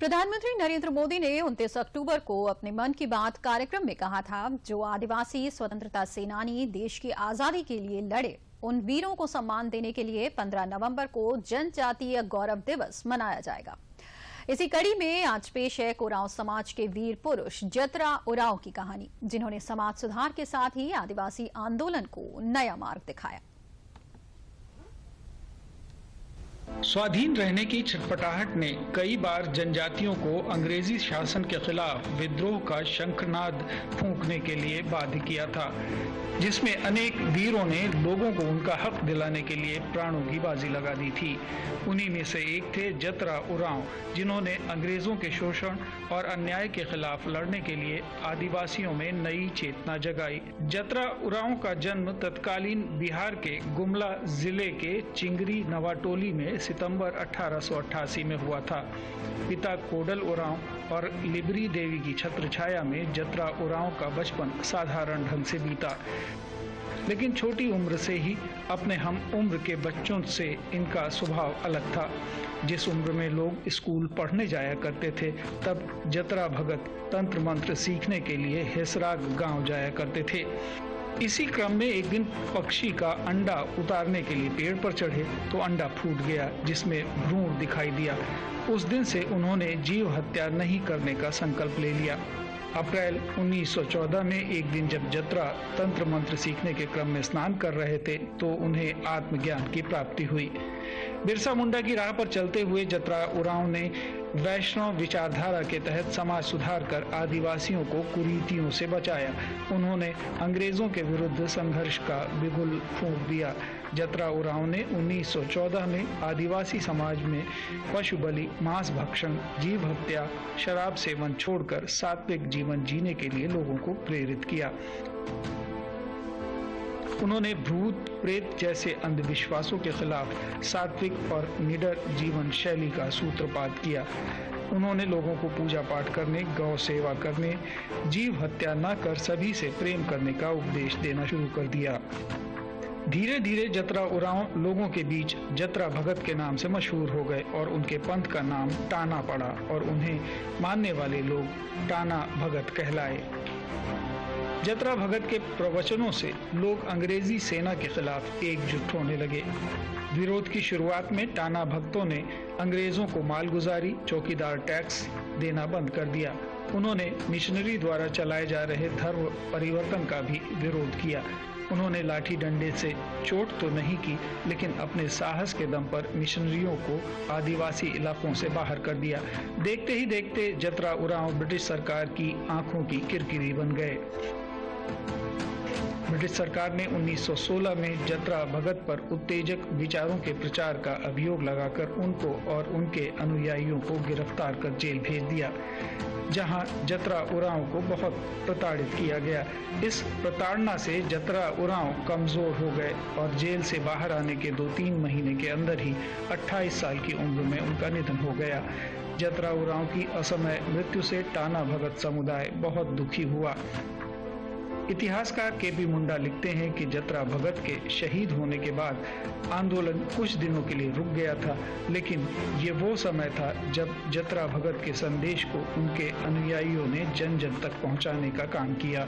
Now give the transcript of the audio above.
प्रधानमंत्री नरेंद्र मोदी ने 29 अक्टूबर को अपने मन की बात कार्यक्रम में कहा था, जो आदिवासी स्वतंत्रता सेनानी देश की आजादी के लिए लड़े, उन वीरों को सम्मान देने के लिए 15 नवंबर को जनजातीय गौरव दिवस मनाया जाएगा। इसी कड़ी में आज पेश है कोरांव समाज के वीर पुरुष जतरा उरांव की कहानी, जिन्होंने समाज सुधार के साथ ही आदिवासी आंदोलन को नया मार्ग दिखाया। स्वाधीन रहने की छटपटाहट ने कई बार जनजातियों को अंग्रेजी शासन के खिलाफ विद्रोह का शंखनाद फूंकने के लिए बाध्य किया था, जिसमें अनेक वीरों ने लोगों को उनका हक दिलाने के लिए प्राणों की बाजी लगा दी थी। उन्हीं में से एक थे जतरा उरांव, जिन्होंने अंग्रेजों के शोषण और अन्याय के खिलाफ लड़ने के लिए आदिवासियों में नई चेतना जगाई। जतरा उरांव का जन्म तत्कालीन बिहार के गुमला जिले के चिंगरी नवाटोली में सितंबर 1888 में हुआ था। पिता कोडल उरांव और लिबरी देवी की छत्र छाया में जतरा उरांव का बचपन साधारण ढंग से बीता, लेकिन छोटी उम्र से ही अपने हम उम्र के बच्चों से इनका स्वभाव अलग था। जिस उम्र में लोग स्कूल पढ़ने जाया करते थे, तब जतरा भगत तंत्र मंत्र सीखने के लिए हेसराग गांव जाया करते थे। इसी क्रम में एक दिन पक्षी का अंडा उतारने के लिए पेड़ पर चढ़े तो अंडा फूट गया, जिसमें भ्रूण दिखाई दिया। उस दिन से उन्होंने जीव हत्या नहीं करने का संकल्प ले लिया। अप्रैल 1914 में एक दिन जब जतरा तंत्र मंत्र सीखने के क्रम में स्नान कर रहे थे, तो उन्हें आत्मज्ञान की प्राप्ति हुई। बिरसा मुंडा की राह पर चलते हुए जतरा उरांव ने वैष्णव विचारधारा के तहत समाज सुधार कर आदिवासियों को कुरीतियों से बचाया। उन्होंने अंग्रेजों के विरुद्ध संघर्ष का बिगुल फूंक दिया। जतरा उरांव ने 1914 में आदिवासी समाज में पशु बलि, मांस भक्षण, जीव हत्या, शराब सेवन छोड़कर सात्विक जीवन जीने के लिए लोगों को प्रेरित किया। उन्होंने भूत प्रेत जैसे अंधविश्वासों के खिलाफ सात्विक और निडर जीवन शैली का सूत्रपात किया। उन्होंने लोगों को पूजा पाठ करने, गौ सेवा करने, जीव हत्या न कर सभी से प्रेम करने का उपदेश देना शुरू कर दिया। धीरे धीरे जतरा उरांव लोगों के बीच जतरा भगत के नाम से मशहूर हो गए और उनके पंथ का नाम टाना पड़ा और उन्हें मानने वाले लोग टाना भगत कहलाए। जतरा भगत के प्रवचनों से लोग अंग्रेजी सेना के खिलाफ एकजुट होने लगे। विरोध की शुरुआत में टाना भक्तों ने अंग्रेजों को मालगुजारी, चौकीदार टैक्स देना बंद कर दिया। उन्होंने मिशनरी द्वारा चलाए जा रहे धर्म परिवर्तन का भी विरोध किया। उन्होंने लाठी डंडे से चोट तो नहीं की, लेकिन अपने साहस के दम पर मिशनरियों को आदिवासी इलाकों से बाहर कर दिया। देखते ही देखते जतरा उरांव ब्रिटिश सरकार की आंखों की किरकिरी बन गए। ब्रिटिश सरकार ने 1916 में जतरा भगत पर उत्तेजक विचारों के प्रचार का अभियोग लगाकर उनको और उनके अनुयायियों को गिरफ्तार कर जेल भेज दिया, जहां जतरा उरांव को बहुत प्रताड़ित किया गया। इस प्रताड़ना से जतरा उरांव कमजोर हो गए और जेल से बाहर आने के 2-3 महीने के अंदर ही 28 साल की उम्र में उनका निधन हो गया। जतरा उरांव की असमय मृत्यु से टाना भगत समुदाय बहुत दुखी हुआ। इतिहासकार के.पी. मुंडा लिखते हैं कि जतरा भगत के शहीद होने के बाद आंदोलन कुछ दिनों के लिए रुक गया था, लेकिन ये वो समय था जब जतरा भगत के संदेश को उनके अनुयायियों ने जन जन तक पहुंचाने का काम किया।